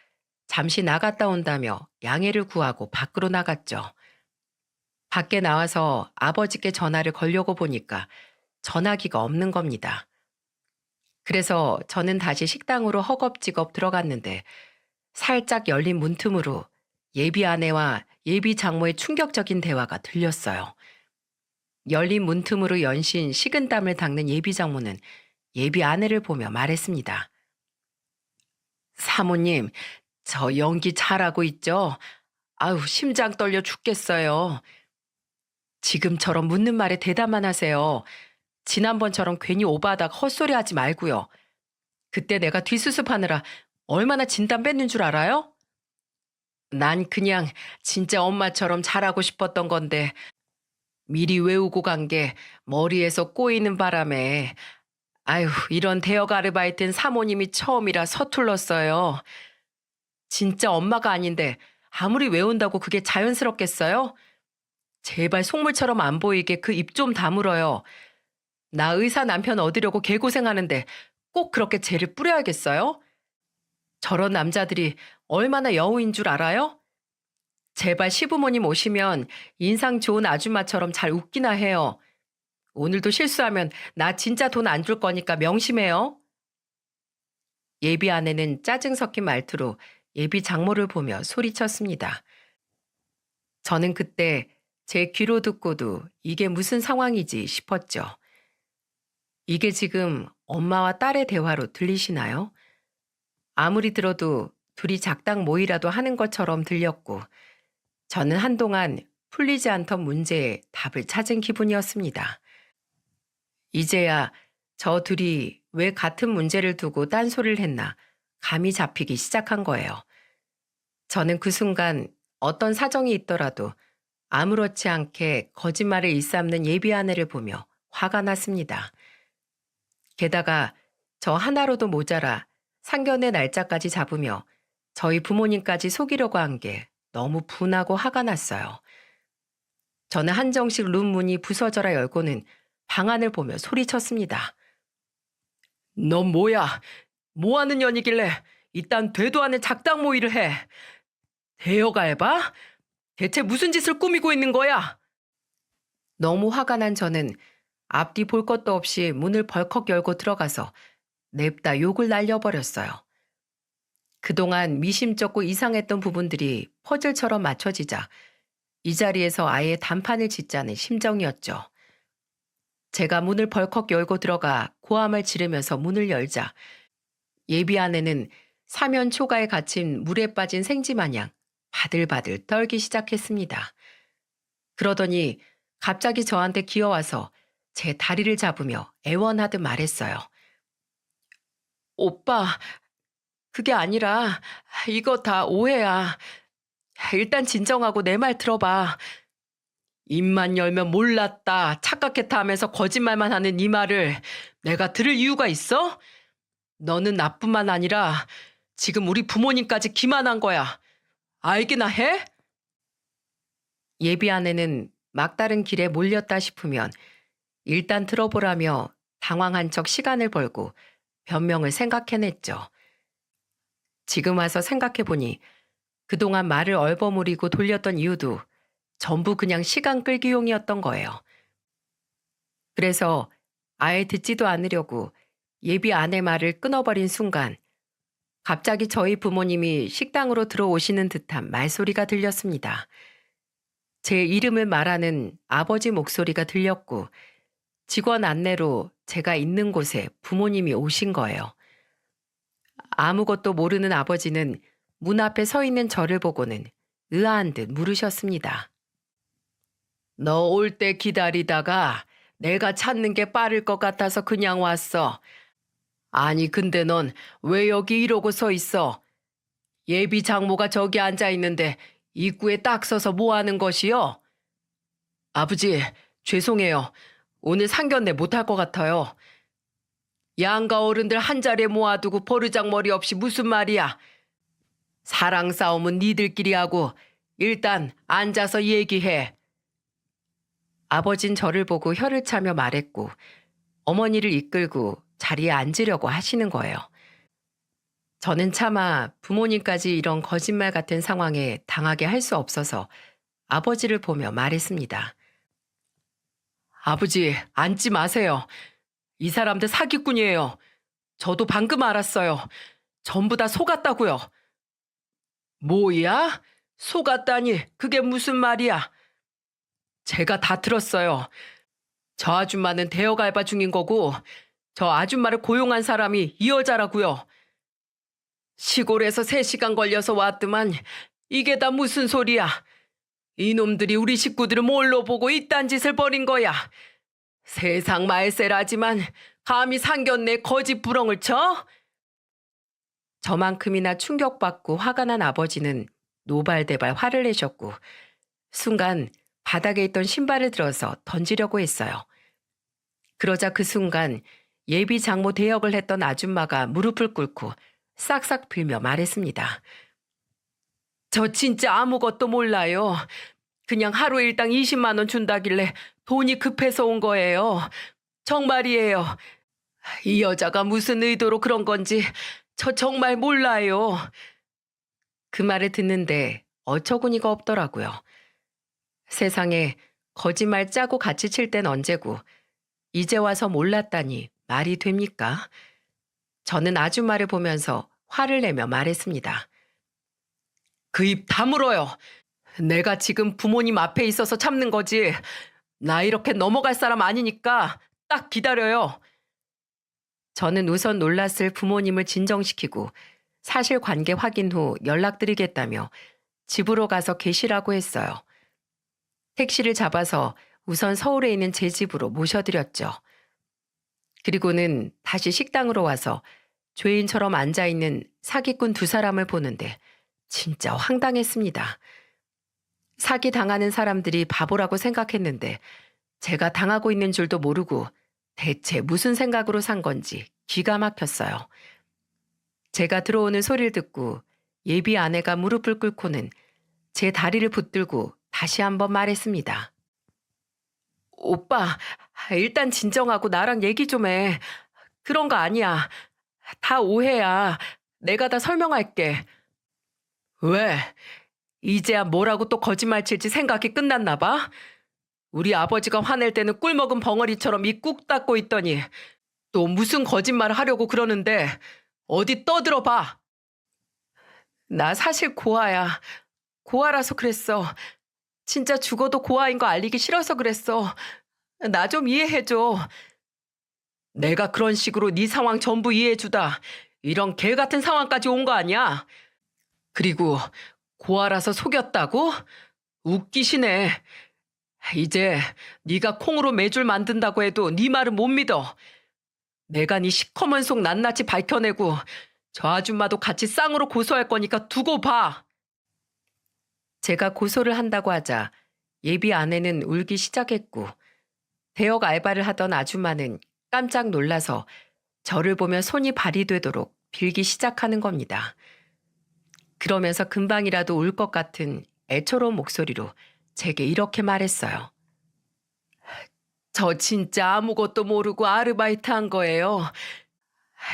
잠시 나갔다 온다며 양해를 구하고 밖으로 나갔죠. 밖에 나와서 아버지께 전화를 걸려고 보니까 전화기가 없는 겁니다. 그래서 저는 다시 식당으로 허겁지겁 들어갔는데 살짝 열린 문틈으로 예비 아내와 예비 장모의 충격적인 대화가 들렸어요. 열린 문틈으로 연신 식은땀을 닦는 예비 장모는 예비 아내를 보며 말했습니다. 사모님, 저 연기 잘하고 있죠? 아우, 심장 떨려 죽겠어요. 지금처럼 묻는 말에 대답만 하세요. 지난번처럼 괜히 오바하다가 헛소리 하지 말고요. 그때 내가 뒷수습하느라 얼마나 진땀 뺐는 줄 알아요? 난 그냥 진짜 엄마처럼 잘하고 싶었던 건데 미리 외우고 간 게 머리에서 꼬이는 바람에 아유, 이런 대역 아르바이트는 사모님이 처음이라 서툴렀어요. 진짜 엄마가 아닌데 아무리 외운다고 그게 자연스럽겠어요? 제발 속물처럼 안 보이게 그 입 좀 다물어요. 나 의사 남편 얻으려고 개고생하는데 꼭 그렇게 죄를 뿌려야겠어요? 저런 남자들이 얼마나 여우인 줄 알아요? 제발 시부모님 오시면 인상 좋은 아줌마처럼 잘 웃기나 해요. 오늘도 실수하면 나 진짜 돈 안 줄 거니까 명심해요. 예비 아내는 짜증 섞인 말투로 예비 장모를 보며 소리쳤습니다. 저는 그때 제 귀로 듣고도 이게 무슨 상황이지 싶었죠. 이게 지금 엄마와 딸의 대화로 들리시나요? 아무리 들어도 둘이 작당 모의라도 하는 것처럼 들렸고 저는 한동안 풀리지 않던 문제에 답을 찾은 기분이었습니다. 이제야 저 둘이 왜 같은 문제를 두고 딴소리를 했나 감이 잡히기 시작한 거예요. 저는 그 순간 어떤 사정이 있더라도 아무렇지 않게 거짓말을 일삼는 예비 아내를 보며 화가 났습니다. 게다가 저 하나로도 모자라 상견례 날짜까지 잡으며 저희 부모님까지 속이려고 한 게 너무 분하고 화가 났어요. 저는 한정식 룸 문이 부서져라 열고는 방안을 보며 소리쳤습니다. 넌 뭐야? 뭐 하는 년이길래 이딴 되도 않은 작당 모의를 해? 대여가 해봐? 대체 무슨 짓을 꾸미고 있는 거야? 너무 화가 난 저는 앞뒤 볼 것도 없이 문을 벌컥 열고 들어가서 냅다 욕을 날려버렸어요. 그동안 미심쩍고 이상했던 부분들이 퍼즐처럼 맞춰지자 이 자리에서 아예 단판을 짓자는 심정이었죠. 제가 문을 벌컥 열고 들어가 고함을 지르면서 문을 열자 예비 아내는 사면 초가에 갇힌 물에 빠진 생쥐 마냥 바들바들 떨기 시작했습니다. 그러더니 갑자기 저한테 기어와서 제 다리를 잡으며 애원하듯 말했어요. 오빠, 그게 아니라 이거 다 오해야. 일단 진정하고 내 말 들어봐. 입만 열면 몰랐다, 착각했다 하면서 거짓말만 하는 이 말을 내가 들을 이유가 있어? 너는 나뿐만 아니라 지금 우리 부모님까지 기만한 거야. 알기나 해? 예비 아내는 막다른 길에 몰렸다 싶으면 일단 들어보라며 당황한 척 시간을 벌고 변명을 생각해냈죠. 지금 와서 생각해보니 그동안 말을 얼버무리고 돌렸던 이유도 전부 그냥 시간 끌기용이었던 거예요. 그래서 아예 듣지도 않으려고 예비 아내 말을 끊어버린 순간 갑자기 저희 부모님이 식당으로 들어오시는 듯한 말소리가 들렸습니다. 제 이름을 말하는 아버지 목소리가 들렸고 직원 안내로 제가 있는 곳에 부모님이 오신 거예요. 아무것도 모르는 아버지는 문 앞에 서 있는 저를 보고는 의아한 듯 물으셨습니다. 너 올 때 기다리다가 내가 찾는 게 빠를 것 같아서 그냥 왔어. 아니 근데 넌 왜 여기 이러고 서 있어? 예비 장모가 저기 앉아 있는데 입구에 딱 서서 뭐 하는 것이요? 아버지, 죄송해요. 오늘 상견례 못할 것 같아요. 양가 어른들 한자리에 모아두고 버르장머리 없이 무슨 말이야. 사랑 싸움은 니들끼리 하고 일단 앉아서 얘기해. 아버진 저를 보고 혀를 차며 말했고 어머니를 이끌고 자리에 앉으려고 하시는 거예요. 저는 차마 부모님까지 이런 거짓말 같은 상황에 당하게 할 수 없어서 아버지를 보며 말했습니다. 아버지, 앉지 마세요. 이 사람들 사기꾼이에요. 저도 방금 알았어요. 전부 다 속았다고요. 뭐야? 속았다니 그게 무슨 말이야? 제가 다 들었어요. 저 아줌마는 대여 알바 중인 거고 저 아줌마를 고용한 사람이 이 여자라고요. 시골에서 3시간 걸려서 왔더만 이게 다 무슨 소리야. 이놈들이 우리 식구들을 뭘로 보고 이딴 짓을 벌인 거야. 세상 말세라지만 감히 상견례 거짓 부렁을 쳐? 저만큼이나 충격받고 화가 난 아버지는 노발대발 화를 내셨고 순간 바닥에 있던 신발을 들어서 던지려고 했어요. 그러자 그 순간 예비 장모 대역을 했던 아줌마가 무릎을 꿇고 싹싹 빌며 말했습니다. 저 진짜 아무것도 몰라요. 그냥 하루 일당 20만 원 준다길래 돈이 급해서 온 거예요. 정말이에요. 이 여자가 무슨 의도로 그런 건지 저 정말 몰라요. 그 말을 듣는데 어처구니가 없더라고요. 세상에 거짓말 짜고 같이 칠 땐 언제고 이제 와서 몰랐다니 말이 됩니까? 저는 아줌마를 보면서 화를 내며 말했습니다. 그 입 다물어요. 내가 지금 부모님 앞에 있어서 참는 거지. 나 이렇게 넘어갈 사람 아니니까 딱 기다려요. 저는 우선 놀랐을 부모님을 진정시키고 사실관계 확인 후 연락드리겠다며 집으로 가서 계시라고 했어요. 택시를 잡아서 우선 서울에 있는 제 집으로 모셔드렸죠. 그리고는 다시 식당으로 와서 죄인처럼 앉아있는 사기꾼 2사람을 보는데 진짜 황당했습니다. 사기 당하는 사람들이 바보라고 생각했는데 제가 당하고 있는 줄도 모르고 대체 무슨 생각으로 산 건지 기가 막혔어요. 제가 들어오는 소리를 듣고 예비 아내가 무릎을 꿇고는 제 다리를 붙들고 다시 한번 말했습니다. 오빠, 일단 진정하고 나랑 얘기 좀 해. 그런 거 아니야. 다 오해야. 내가 다 설명할게. 왜? 이제야 뭐라고 또 거짓말 칠지 생각이 끝났나 봐? 우리 아버지가 화낼 때는 꿀먹은 벙어리처럼 입 꾹 닫고 있더니 또 무슨 거짓말을 하려고 그러는데 어디 떠들어 봐. 나 사실 고아야. 고아라서 그랬어. 진짜 죽어도 고아인 거 알리기 싫어서 그랬어. 나 좀 이해해줘. 내가 그런 식으로 네 상황 전부 이해해주다 이런 개 같은 상황까지 온 거 아니야? 그리고 고아라서 속였다고? 웃기시네. 이제 네가 콩으로 매줄 만든다고 해도 네 말은 못 믿어. 내가 네 시커먼 속 낱낱이 밝혀내고 저 아줌마도 같이 쌍으로 고소할 거니까 두고 봐. 제가 고소를 한다고 하자 예비 아내는 울기 시작했고 대역 알바를 하던 아줌마는 깜짝 놀라서 저를 보며 손이 발이 되도록 빌기 시작하는 겁니다. 그러면서 금방이라도 울 것 같은 애처로운 목소리로 제게 이렇게 말했어요. 저 진짜 아무것도 모르고 아르바이트 한 거예요.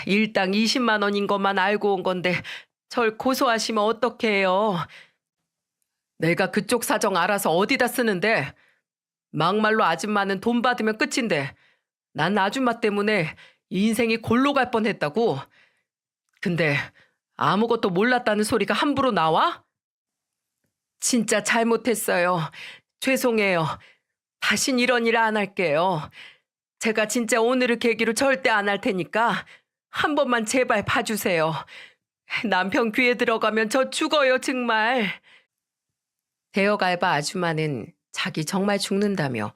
일당 20만 원인 것만 알고 온 건데 절 고소하시면 어떡해요. 내가 그쪽 사정 알아서 어디다 쓰는데 막말로 아줌마는 돈 받으면 끝인데 난 아줌마 때문에 인생이 골로 갈 뻔했다고. 근데 아무것도 몰랐다는 소리가 함부로 나와? 진짜 잘못했어요. 죄송해요. 다신 이런 일 안 할게요. 제가 진짜 오늘을 계기로 절대 안 할 테니까 한 번만 제발 봐주세요. 남편 귀에 들어가면 저 죽어요, 정말. 대역 알바 아줌마는 자기 정말 죽는다며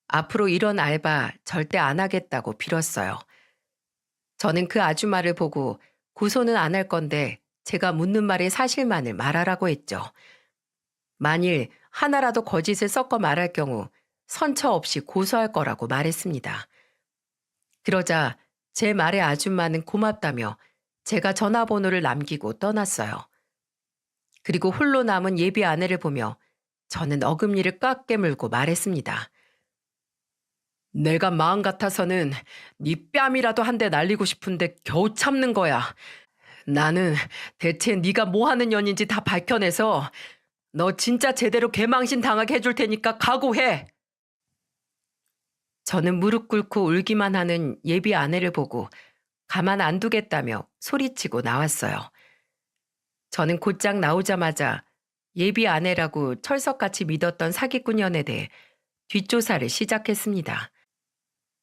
앞으로 이런 알바 절대 안 하겠다고 빌었어요. 저는 그 아줌마를 보고 고소는 안 할 건데 제가 묻는 말의 사실만을 말하라고 했죠. 만일 하나라도 거짓을 섞어 말할 경우 선처 없이 고소할 거라고 말했습니다. 그러자 제 말에 아줌마는 고맙다며 제가 전화번호를 남기고 떠났어요. 그리고 홀로 남은 예비 아내를 보며 저는 어금니를 꽉 깨물고 말했습니다. 내가 마음 같아서는 네 뺨이라도 한 대 날리고 싶은데 겨우 참는 거야. 나는 대체 네가 뭐 하는 년인지 다 밝혀내서 너 진짜 제대로 개망신 당하게 해줄 테니까 각오해. 저는 무릎 꿇고 울기만 하는 예비 아내를 보고 가만 안 두겠다며 소리치고 나왔어요. 저는 곧장 나오자마자 예비 아내라고 철석같이 믿었던 사기꾼연에 대해 뒷조사를 시작했습니다.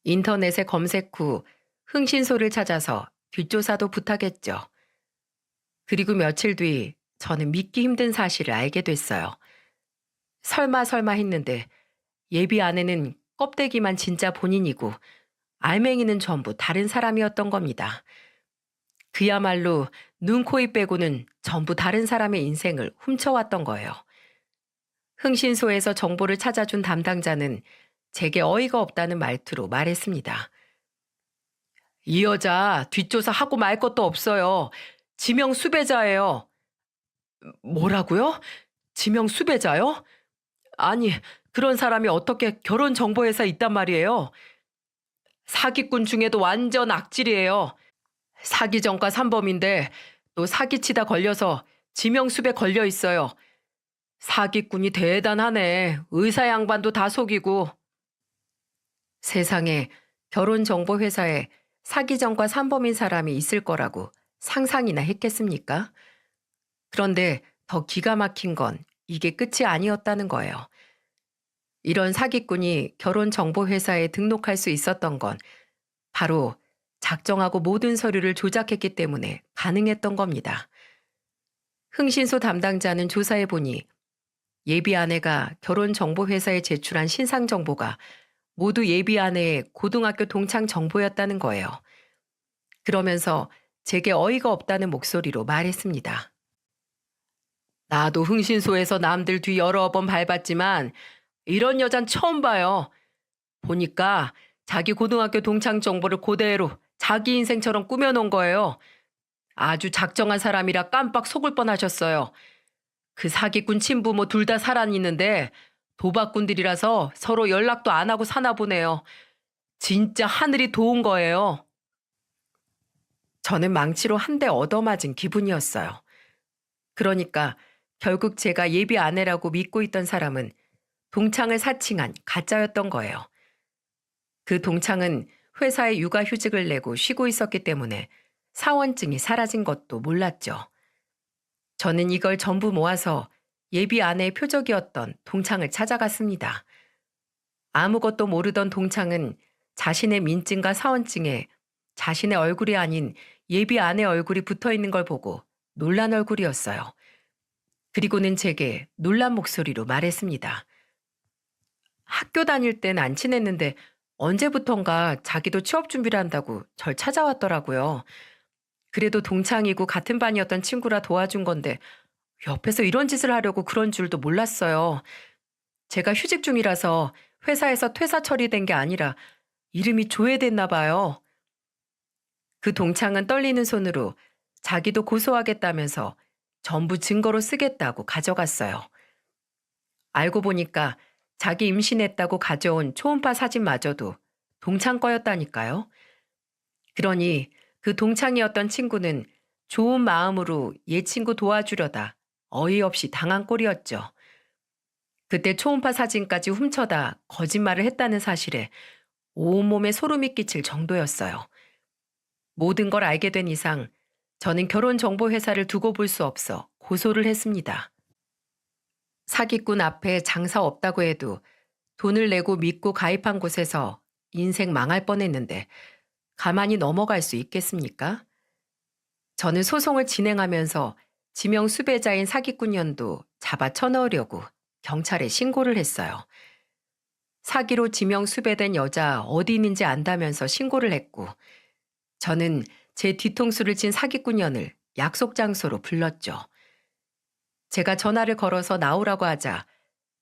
인터넷에 검색 후 흥신소를 찾아서 뒷조사도 부탁했죠. 그리고 며칠 뒤 저는 믿기 힘든 사실을 알게 됐어요. 설마 했는데 예비 아내는 껍데기만 진짜 본인이고 알맹이는 전부 다른 사람이었던 겁니다. 그야말로 눈, 코, 입 빼고는 전부 다른 사람의 인생을 훔쳐왔던 거예요. 흥신소에서 정보를 찾아준 담당자는 제게 어이가 없다는 말투로 말했습니다. 이 여자 뒷조사 하고 말 것도 없어요. 지명 수배자예요. 뭐라고요? 지명 수배자요? 아니, 그런 사람이 어떻게 결혼정보회사에 있단 말이에요? 사기꾼 중에도 완전 악질이에요. 사기 전과 산범인데 또 사기치다 걸려서 지명수배 걸려 있어요. 사기꾼이 대단하네. 의사 양반도 다 속이고. 세상에 결혼정보회사에 사기전과 산범인 사람이 있을 거라고 상상이나 했겠습니까? 그런데 더 기가 막힌 건 이게 끝이 아니었다는 거예요. 이런 사기꾼이 결혼정보회사에 등록할 수 있었던 건 바로 작정하고 모든 서류를 조작했기 때문에 가능했던 겁니다. 흥신소 담당자는 조사해보니 예비 아내가 결혼정보회사에 제출한 신상정보가 모두 예비 아내의 고등학교 동창 정보였다는 거예요. 그러면서 제게 어이가 없다는 목소리로 말했습니다. 나도 흥신소에서 남들 뒤 여러 번 밟았지만 이런 여잔 처음 봐요. 보니까 자기 고등학교 동창 정보를 그대로 자기 인생처럼 꾸며놓은 거예요. 아주 작정한 사람이라 깜빡 속을 뻔하셨어요. 그 사기꾼 친부모 둘 다 살아있는데 도박꾼들이라서 서로 연락도 안 하고 사나 보네요. 진짜 하늘이 도운 거예요. 저는 망치로 한 대 얻어맞은 기분이었어요. 그러니까 결국 제가 예비 아내라고 믿고 있던 사람은 동창을 사칭한 가짜였던 거예요. 그 동창은 회사에 육아휴직을 내고 쉬고 있었기 때문에 사원증이 사라진 것도 몰랐죠. 저는 이걸 전부 모아서 예비 아내의 표적이었던 동창을 찾아갔습니다. 아무것도 모르던 동창은 자신의 민증과 사원증에 자신의 얼굴이 아닌 예비 아내 얼굴이 붙어 있는 걸 보고 놀란 얼굴이었어요. 그리고는 제게 놀란 목소리로 말했습니다. 학교 다닐 땐 안 친했는데 언제부턴가 자기도 취업 준비를 한다고 절 찾아왔더라고요. 그래도 동창이고 같은 반이었던 친구라 도와준 건데 옆에서 이런 짓을 하려고 그런 줄도 몰랐어요. 제가 휴직 중이라서 회사에서 퇴사 처리된 게 아니라 이름이 조회됐나 봐요. 그 동창은 떨리는 손으로 자기도 고소하겠다면서 전부 증거로 쓰겠다고 가져갔어요. 알고 보니까 자기 임신했다고 가져온 초음파 사진마저도 동창 거였다니까요. 그러니 그 동창이었던 친구는 좋은 마음으로 얘 친구 도와주려다 어이없이 당한 꼴이었죠. 그때 초음파 사진까지 훔쳐다 거짓말을 했다는 사실에 온몸에 소름이 끼칠 정도였어요. 모든 걸 알게 된 이상 저는 결혼정보회사를 두고 볼 수 없어 고소를 했습니다. 사기꾼 앞에 장사 없다고 해도 돈을 내고 믿고 가입한 곳에서 인생 망할 뻔했는데 가만히 넘어갈 수 있겠습니까? 저는 소송을 진행하면서 지명 수배자인 사기꾼년도 잡아 쳐넣으려고 경찰에 신고를 했어요. 사기로 지명 수배된 여자 어디 있는지 안다면서 신고를 했고 저는 제 뒤통수를 친 사기꾼년을 약속 장소로 불렀죠. 제가 전화를 걸어서 나오라고 하자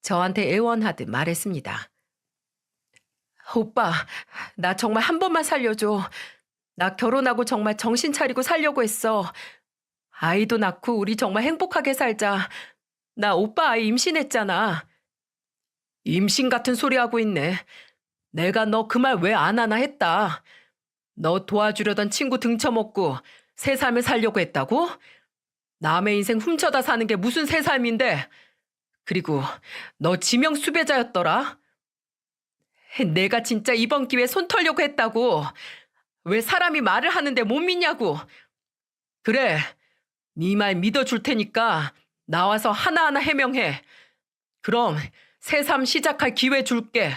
저한테 애원하듯 말했습니다. 오빠, 나 정말 한 번만 살려줘. 나 결혼하고 정말 정신 차리고 살려고 했어. 아이도 낳고 우리 정말 행복하게 살자. 나 오빠 아이 임신했잖아. 임신 같은 소리 하고 있네. 내가 너 그 말 왜 안 하나 했다. 너 도와주려던 친구 등쳐먹고 새 삶을 살려고 했다고? 남의 인생 훔쳐다 사는 게 무슨 새 삶인데. 그리고 너 지명 수배자였더라. 내가 진짜 이번 기회에 손 털려고 했다고. 왜 사람이 말을 하는데 못 믿냐고. 그래, 네 말 믿어줄 테니까 나와서 하나하나 해명해. 그럼 새 삶 시작할 기회 줄게.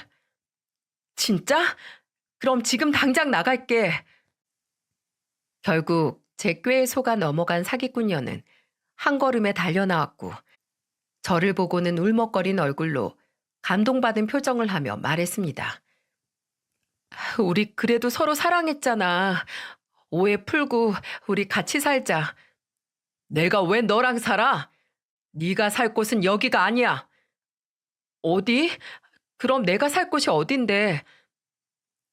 진짜? 그럼 지금 당장 나갈게. 결국 제 꾀에 속아 넘어간 사기꾼녀는 한 걸음에 달려나왔고 저를 보고는 울먹거린 얼굴로 감동받은 표정을 하며 말했습니다. 우리 그래도 서로 사랑했잖아. 오해 풀고 우리 같이 살자. 내가 왜 너랑 살아? 네가 살 곳은 여기가 아니야. 어디? 그럼 내가 살 곳이 어딘데?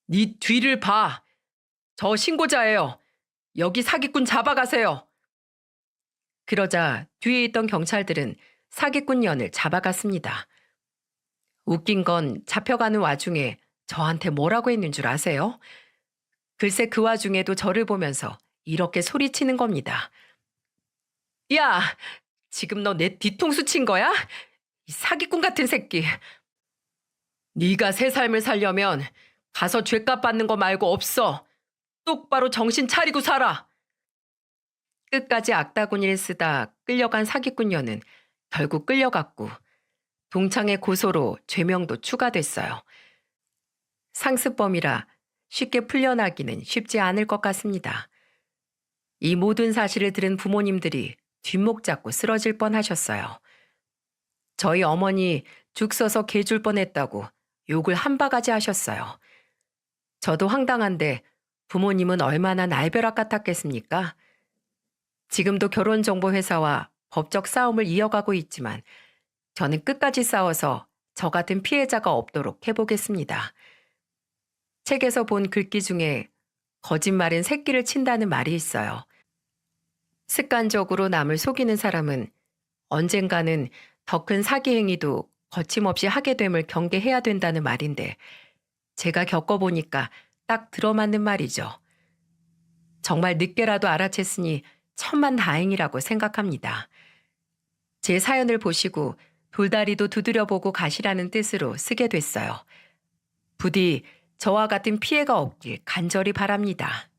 네 뒤를 봐. 저 신고자예요. 여기 사기꾼 잡아가세요. 그러자 뒤에 있던 경찰들은 사기꾼년을 잡아갔습니다. 웃긴 건 잡혀가는 와중에 저한테 뭐라고 했는 줄 아세요? 글쎄 그 와중에도 저를 보면서 이렇게 소리치는 겁니다. 야, 지금 너 내 뒤통수 친 거야? 이 사기꾼 같은 새끼. 네가 새 삶을 살려면 가서 죗값 받는 거 말고 없어. 똑바로 정신 차리고 살아. 끝까지 악다구니를 쓰다 끌려간 사기꾼녀는 결국 끌려갔고 동창의 고소로 죄명도 추가됐어요. 상습범이라 쉽게 풀려나기는 쉽지 않을 것 같습니다. 이 모든 사실을 들은 부모님들이 뒷목 잡고 쓰러질 뻔하셨어요. 저희 어머니 죽 써서 개 줄 뻔했다고 욕을 한 바가지 하셨어요. 저도 황당한데 부모님은 얼마나 날벼락 같았겠습니까? 지금도 결혼정보회사와 법적 싸움을 이어가고 있지만 저는 끝까지 싸워서 저 같은 피해자가 없도록 해보겠습니다. 책에서 본 글귀 중에 거짓말은 새끼를 친다는 말이 있어요. 습관적으로 남을 속이는 사람은 언젠가는 더 큰 사기 행위도 거침없이 하게 됨을 경계해야 된다는 말인데 제가 겪어보니까 딱 들어맞는 말이죠. 정말 늦게라도 알아챘으니 천만 다행이라고 생각합니다. 제 사연을 보시고 돌다리도 두드려보고 가시라는 뜻으로 쓰게 됐어요. 부디 저와 같은 피해가 없길 간절히 바랍니다.